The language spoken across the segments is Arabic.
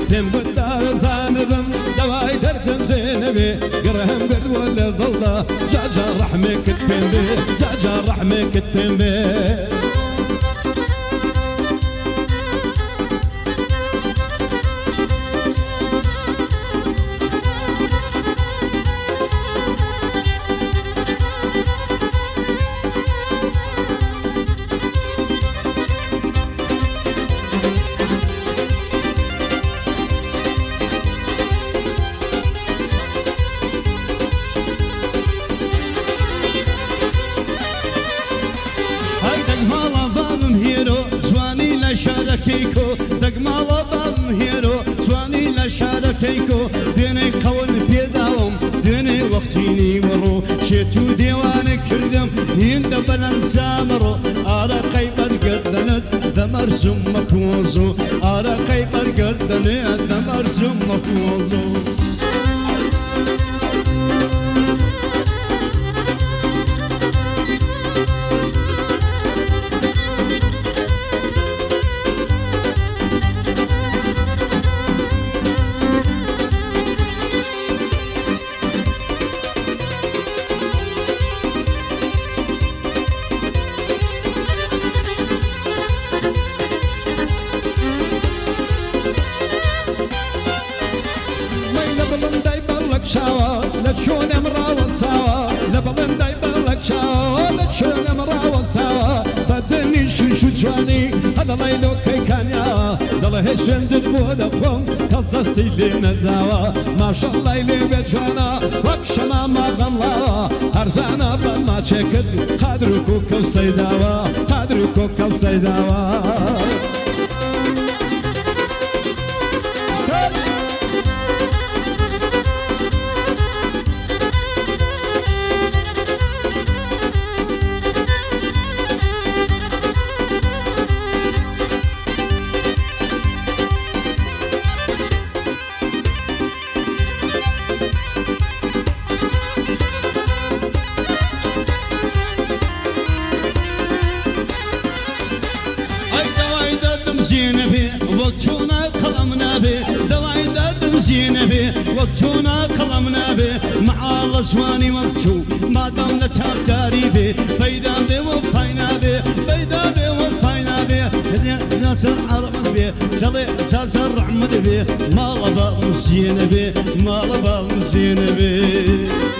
تم قد زاندم دواي دردم زينبي قرهم قد ولا ظلة جاجا رحمك التنبي جاجا رحمك التنبي شاركيكو دقمالا بام هيرو زواني لا شاركيكو ديني قول بيداوم ديني وقتيني ورو شيتو ديواني كردم هند بلن سامرو آرقي برقدنت دمر زمك وزو آرقي برقدنت دمر زمك وزو لتشون امرا والسوا لبلن دايما لك شاوا لتشون امرا والسوا بدني شو جواني هذا ليلو كي كان يا ضل هشند المودفون قصدستي لنا الدوا ما شاء الله لي بجوانا وكشما ما غلا هرزانا بما تشكد قدركو كوسيداوا قدركو كوسيداوا وقتونا كلامنا به دواي دردم زينبي وقتونا كلامنا به مع الله سواني وقتو ما دامنا تابتاري به بيدا به وفاينا به بيدا به وفاينا به ناس العرب به دلي زرزر رحمد به ما لبا زينبي ما لبا زينبي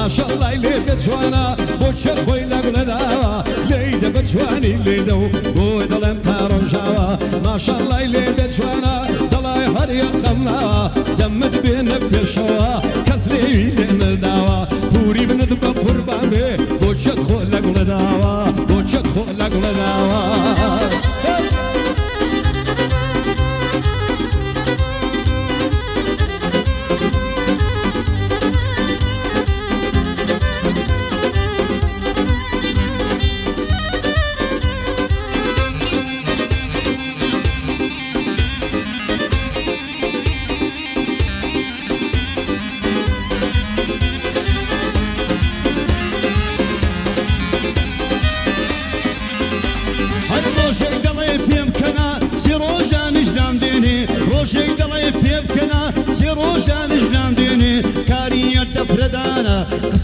ما شاء الله اللي بجوانا بوشر خويلا قلداوا ليدا بجواني ليدو ودلم تارون شاوا ما شاء الله اللي بجوانا ضلاي هري قمنا دمت بين بشوا كسري لنا داوا بوري بندب قربان به بوشر خويلا قلداوا بوشر خويلا قلداوا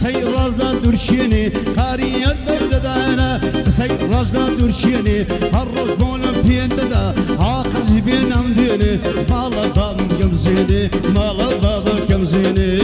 قصي رازدا درشيني كاريات دردانا قصي رازدا درشيني هالروز بولم بينددا عاقز بينام ديني مالا باب كمزيني مالا باب كمزيني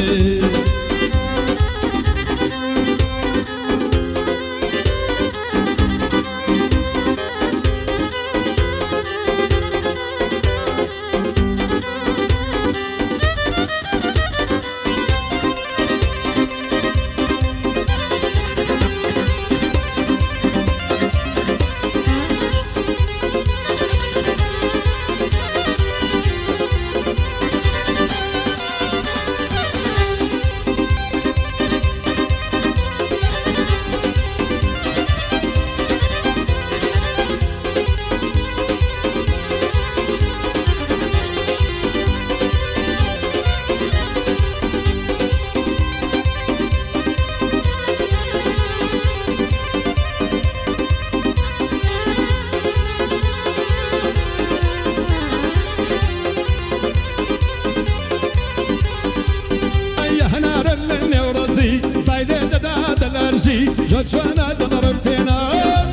جوانا دضرب فينا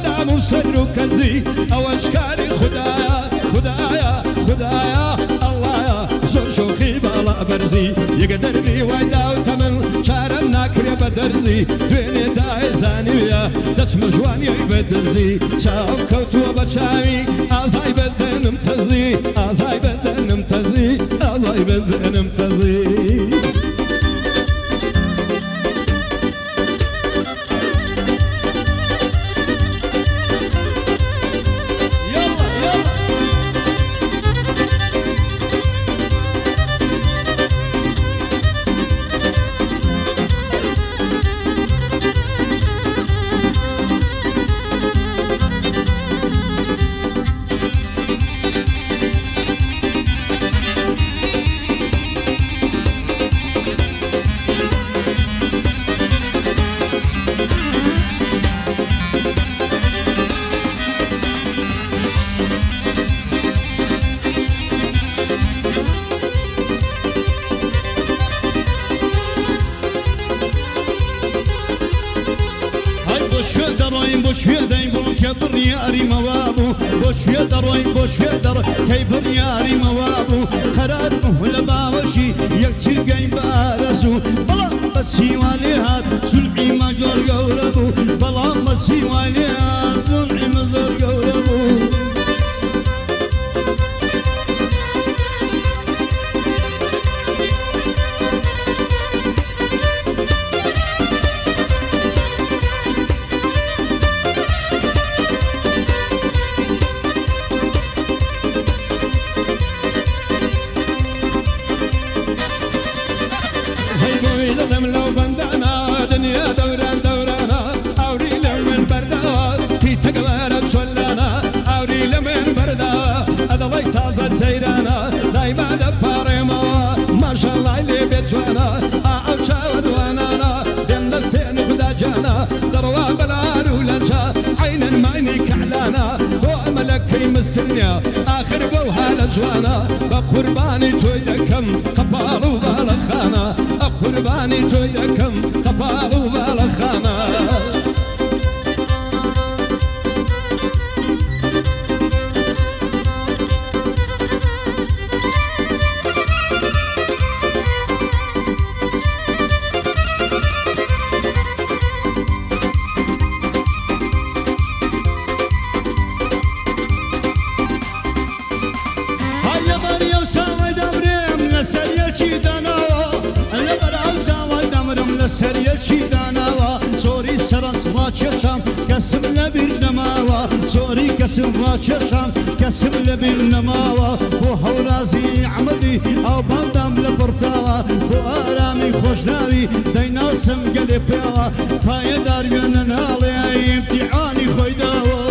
نعم وسر وكنزي او اشكالي خدايا خدايا خدايا الله يا زور شوخي بالا برزي يقدر لي ويدا وتمن شارنا كريم بدرزي دويني داي زانيويا دسم جواني بدرزي شاو كوت وبشاوي ازاي بدن امتزي ازاي بدن امتزي ازاي بدن امتزي برياري موابو بوش يدروي بوش يدر كي برياري موابو قرار مهلا باوشي يكتر قايم بارسو بلا بسي واليهات سلعي ما جور قوربو بلا بسي واليهات سلعي ما جور قوربو آخر بوها لجوانا بقرباني تويدكم قبال وبالخانا قرباني تويدكم قبال وبالخانا سريشي داناوا سوري سرس ما تشام كسب لبير نماوا سوري كسب ما تشام كسب لبير نماوا بو هورازي عمدي او بندم لبرتاوا بو ارامي خوشناوي ديناسم قلب بيوا فايدار من نالي امتحاني خويداوا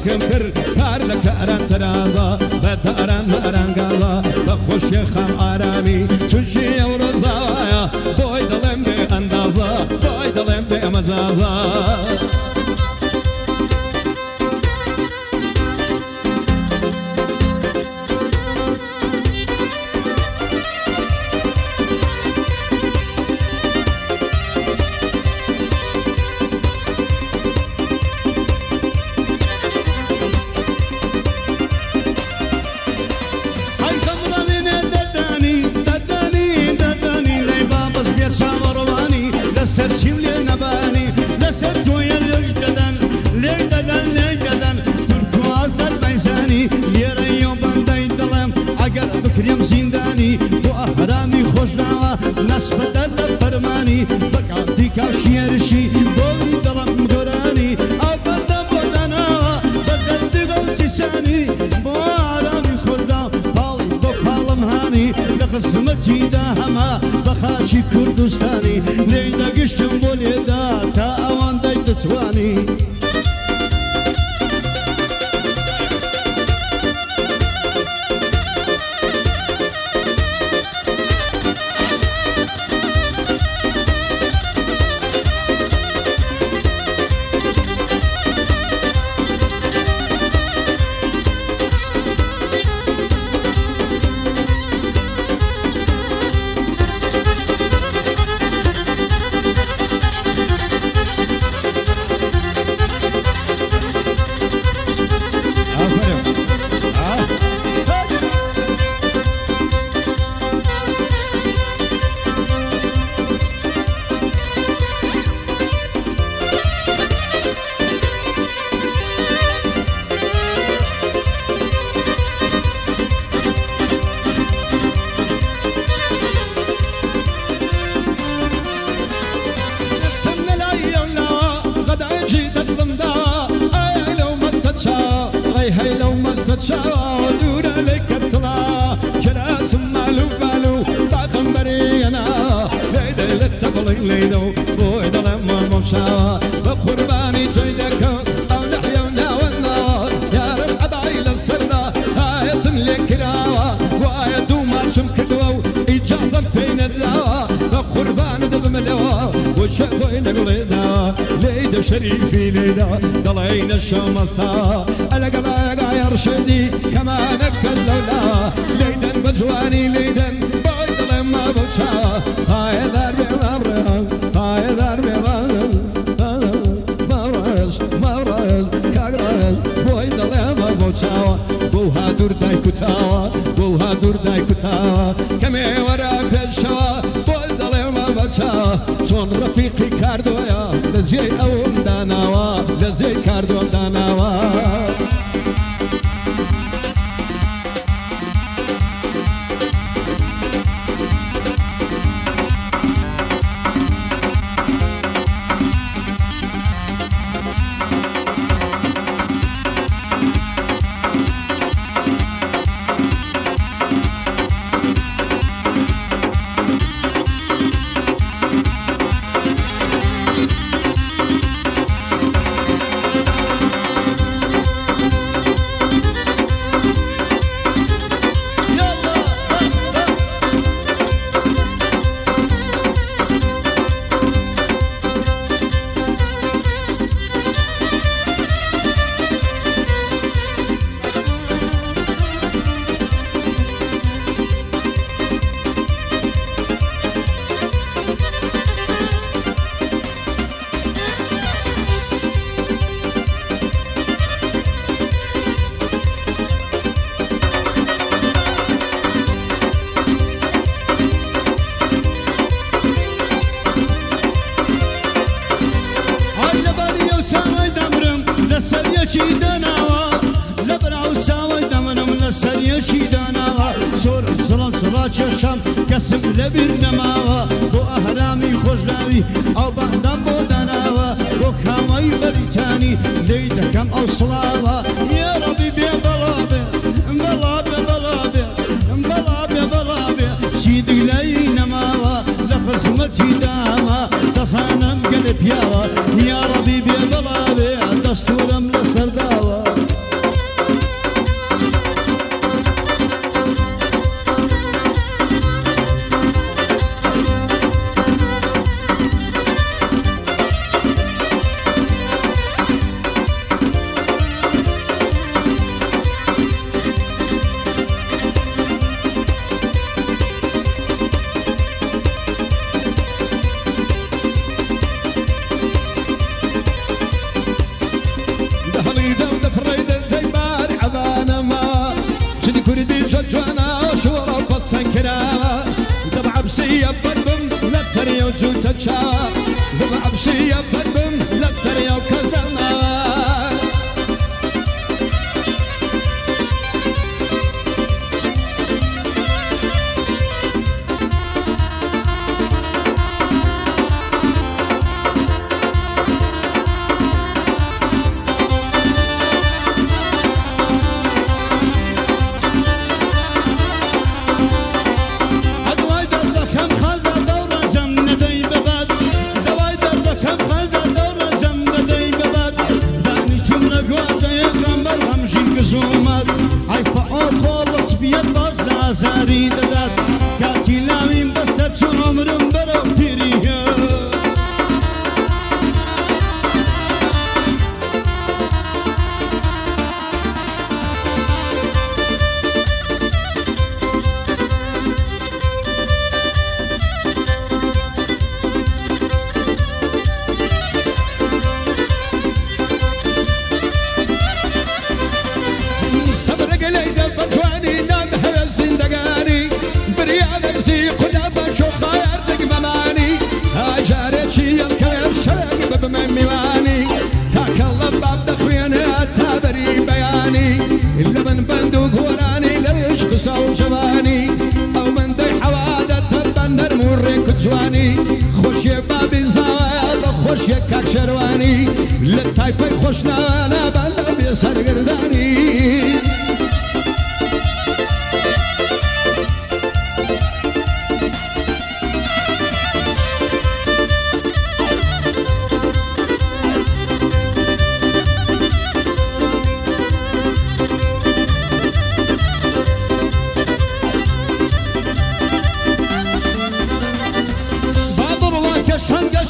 كمكر كار لك أران ترازا بدأران مأران قازا بخوش يخام آرامي تنشي ورزايا بوي دلم بأندازا بوي دلم بأمزازا سرشيم لنباني لسرتو يلجدن لجدن لجدن تركو أزل بيساني ليريو بندي دلم عقر بكريم زنداني وأهرامي خوشناوا نسبة لفرماني بقى ديكا شيرشي بولي دلم قراني أو بندا بودناوا بزل دغم خزمەتی دا هەما بە خاچی کوردستانی لێی دەگەشتم بۆ لێدا تا ئەوەندەی دەتوانی بقرباني جيدك أو نحيا وناوى يا رب عبايل السردة آية لكراوة وآية دوما شمكدوا إجازة بين الدواء بقربان دب ملوا وشافوين قليدا ليدا شريفي ليدا ضلعين الشمسة ألا قضايا يا رشدي كما نكل لولا ليدا بجواني ليدا بعيد لما بوشا هاي ذار بمبرا هاي ذار بمبرا بوها دور دای کتاوا بوها دور دای کتاوا کمی ورا پشوا بول دل ما بچا چون رفیقی کردویا لزی اون داناوا لزی کردوم داناوا چشم کسم لبیر نماوا بو احرامی خوشناوی او بندم بو دناوا بو کامای بریتانی لیدکم او صلاوا یا ربی بی بلابه بلابه بلابه بلابه بلابه سیدی لی نماوا لخزمتی داما تصانم قلب یاوا یا ربی بی بلابه دستورم لسرداوا عبشية بلبم لا تسريا وكذبنا زومات عيفا خلص بيد باز نازاري ددات كاتي لاوين بسر شو عمرم برو تيريها ميواني تاكل باب دخوينا تابري بياني إلا من بندق وراني ليش قصو جواني أو من دي حوادة تبنر موريك جواني خوش يا بابي زاب خوش يا كاك شرواني للتايفي خوشنا أنا بلا بيسر قرداني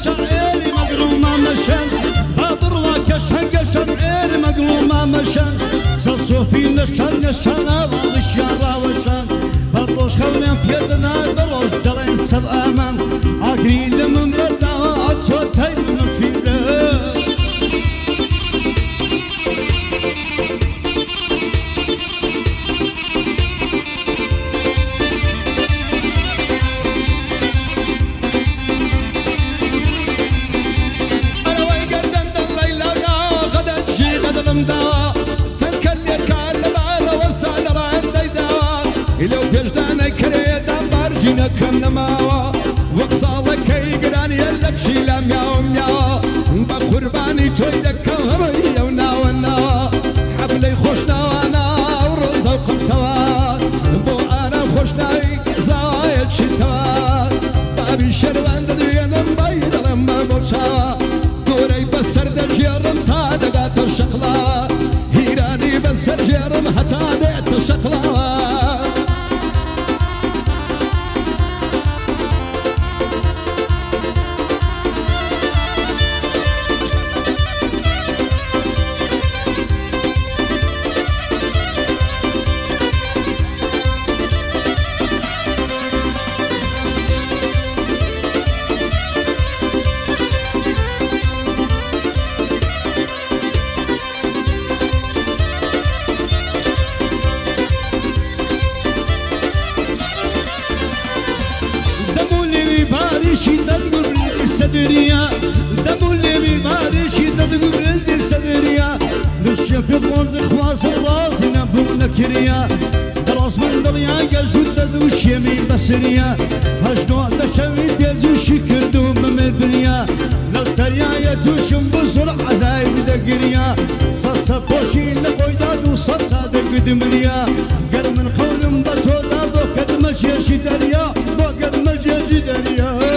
شعيري مقلومة مشان بابر واك شعيري مقلومة مشان صوفي نشان والشارع وشان بروش خولنا بيدنا بروش درين سر امان اقري لمن ردا عطو تايم من فيزا لو تجداني كريدا بارجينا كم نماوا وقصالك كي قراني يلا بشي لام ياو مياوا بقرباني تويدك همي وناوا ناوا حفلي خوشنا وانا وروزا وقمتوا بو انا خوشناي زايد شتوا بابي شروان ددوينا مبايد لما بوشا دوري بسر دجيرم تا دقات الشقلا هيراني بسر جيرم حتى دعت الشقلا شدة قبل السدرية دمو اللي بيباري شدة قبل السدرية بالشف يطوز خواص الراس نبو نكرية دراس من دريا قجد دوش يمين بسرية هجدو دشوي بيزو شكر دوم مبرية للتريا يتوشم بسرعة عزايب دقرية صصة بوشي لقويداد وصصة دقدمرية قد من خولم بطودا بوكد مجيش دريا بوكد مجيش دريا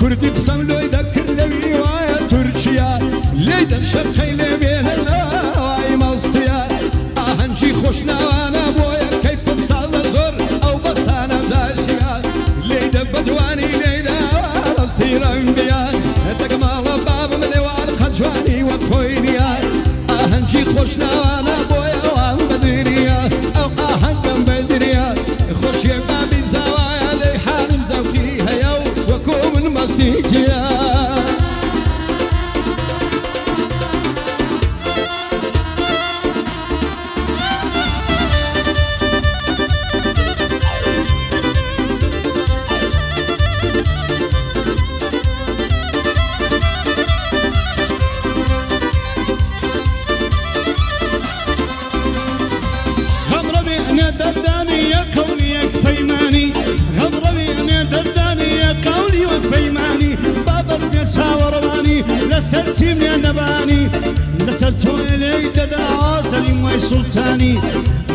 كردي قسم لو يذكر لي ويا تركيا ليدا شقي لي بين الهواي مصطيا اهنجي خوشنا وانا بويا كيف تصل زر او بس انا زاشيا ليدا بدواني ليدا مصطيرا بيا تقمال باب من وان خجواني وخوينيا اهنجي خوشنا وانا بويا وان بدريا او اهنجم بدريا لسر تيمني نباني لسر توني ددا عازلي ماي سلطاني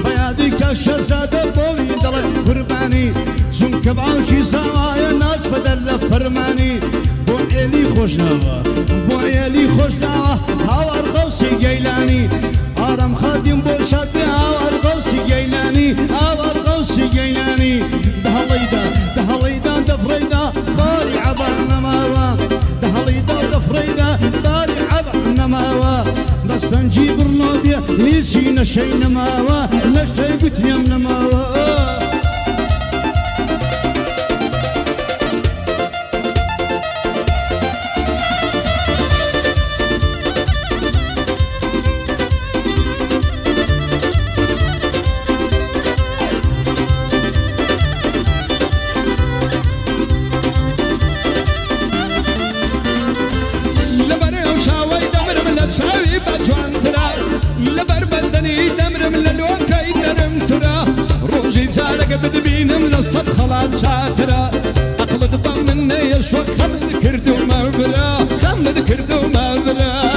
بيادي كاشر زادة بوي دل قرباني زون كبعوشي سوايا ناس بدل فرماني بو عيلي خوشناوا بو عيلي خوشناوا هاور غوصي جيلاني آرام خادم بو شادي هاور غوصي جيلاني هاور غوصي جيلاني دهاليدا دفريدا باري عبا نماوا دهاليدا دفريدا باري عبا نماوا بس بنجي برنوبيا ليسي نشي نماوا نشي قتيم نماوا بدبينم لصد خلاط شاترة أقلد ضمني يشوى خمد كردو مبرا خمد كردو مبرا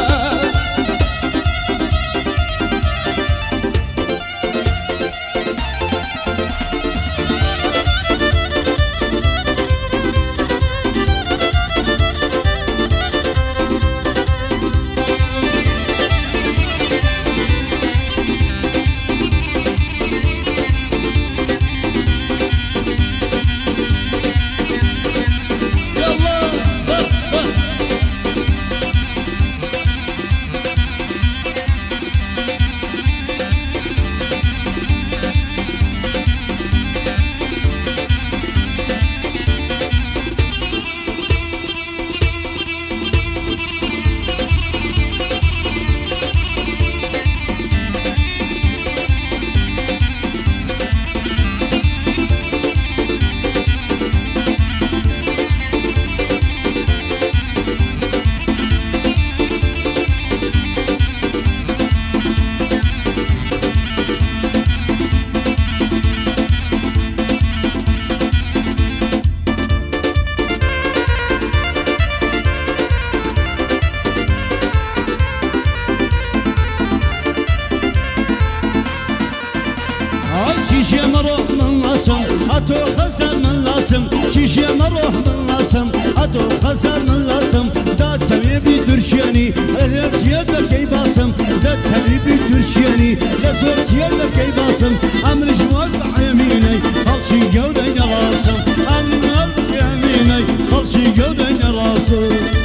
چیشی مروح من لاسم اتو خزر من لاسم چیشی مروح من لاسم اتو خزر من لاسم دا طبيبي ترشياني الرجل يدك يباسم دا طبيبي ترشياني لزوج يدك يباسم امر جواد يميني خلشي جودين راسم امر يميني خلشي جودين راسم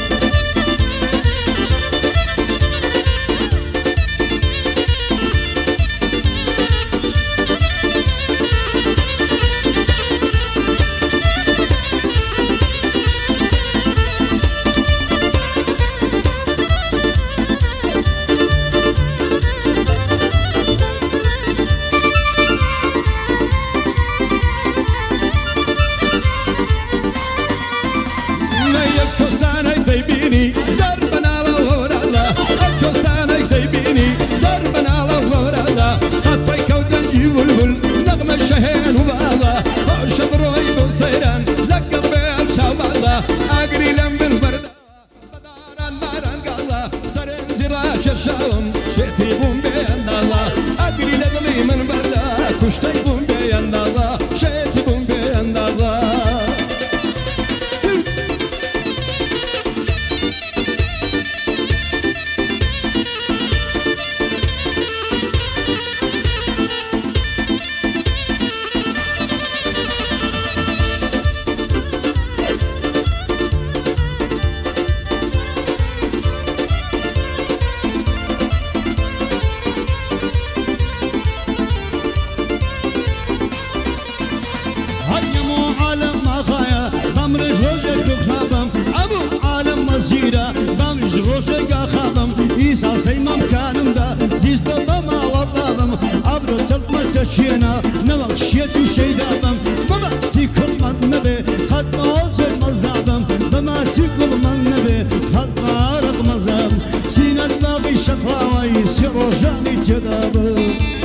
شينا نوق شيت شيدابم بما سيكل من نبي قد موزر مزدابم بما سيكل من نبي قد مارق مزام سينا باقي شقراوي سيرو جاني تدابم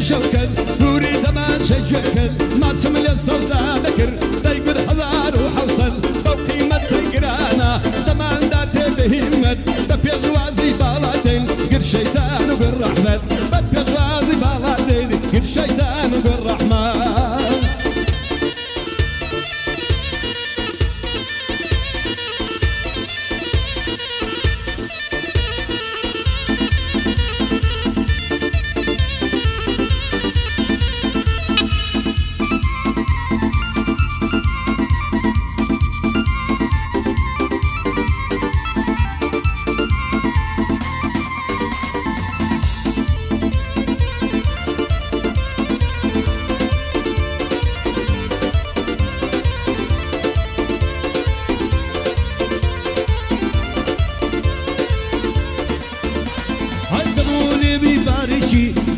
شوكت نوري تمان شجكت ما تسمل الصوت ذكر تيقر هزار وحوصل بقيمة تيقرانا تمان داتي بهمت ببي غوازي بالادين قر شيطان وقر رحمت ببي غوازي بالادين قر شيطان وقر رحمت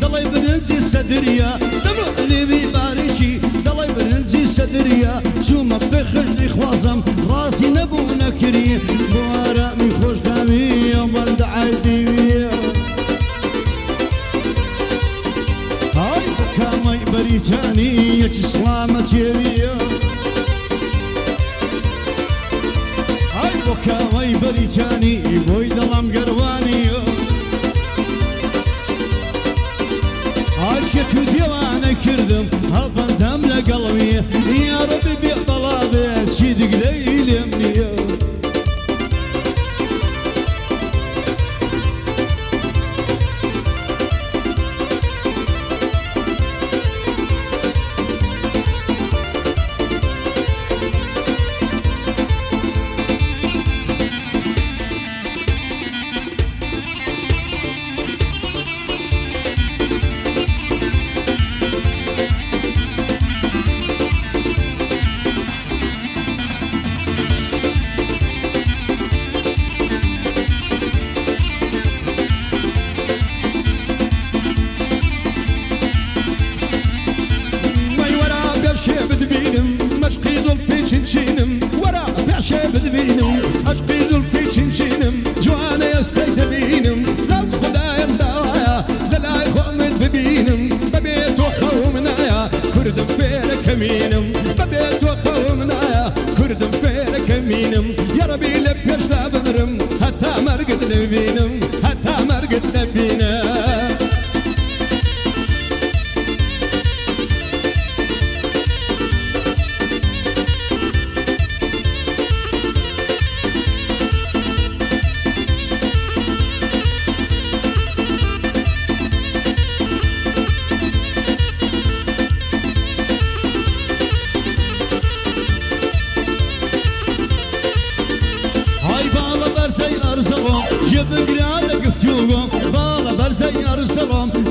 دڵی برنجی سەدریا دەمەڵێوی بارێکی دڵی برنجی سەدریا چوومە بخشتی خوازم ڕاستی نەبوو نەکری بۆ ئارامی خۆشداوی ئەوەندە عادیویە های بۆ کامەی بەریتانی یەکی سڵامەتێویە های بۆ کامەی بەریتانی بۆی دڵم گەڕوانیە عاشت و دیوانه کردم هەڵبەندەم لەگەڵویە یا ڕەبی بێ بەڵاوێ چی دیگرەی لێم نییە عشقي زلفي شنشينم جوانا يستيدبينم لو خدايا مداوايا دلاي خمد ببينم ببيت وخو منايا كردم فيرك كمينم ببيت وخو منايا كردم فيرك كمينم يا ربي لبيش لا بنرم حتى مرقد نبينم حتى مرقد نبينم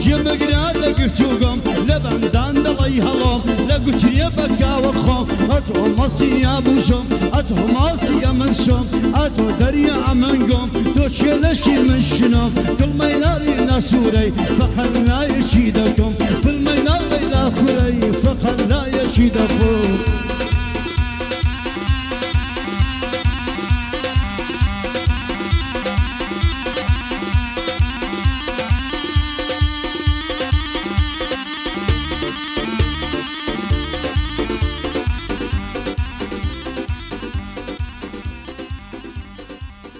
جمقرا لقفتوكم لبندان دلي هلوم لقوتي بكا وخوم اتو مصيا بوشم اتو مصيا من شوم اتو دريا من قوم تو شلشي من شنوم كل ميناري ناسوري فخر لا يشيدكم في المينار لا خوري فخر لا يشيدكم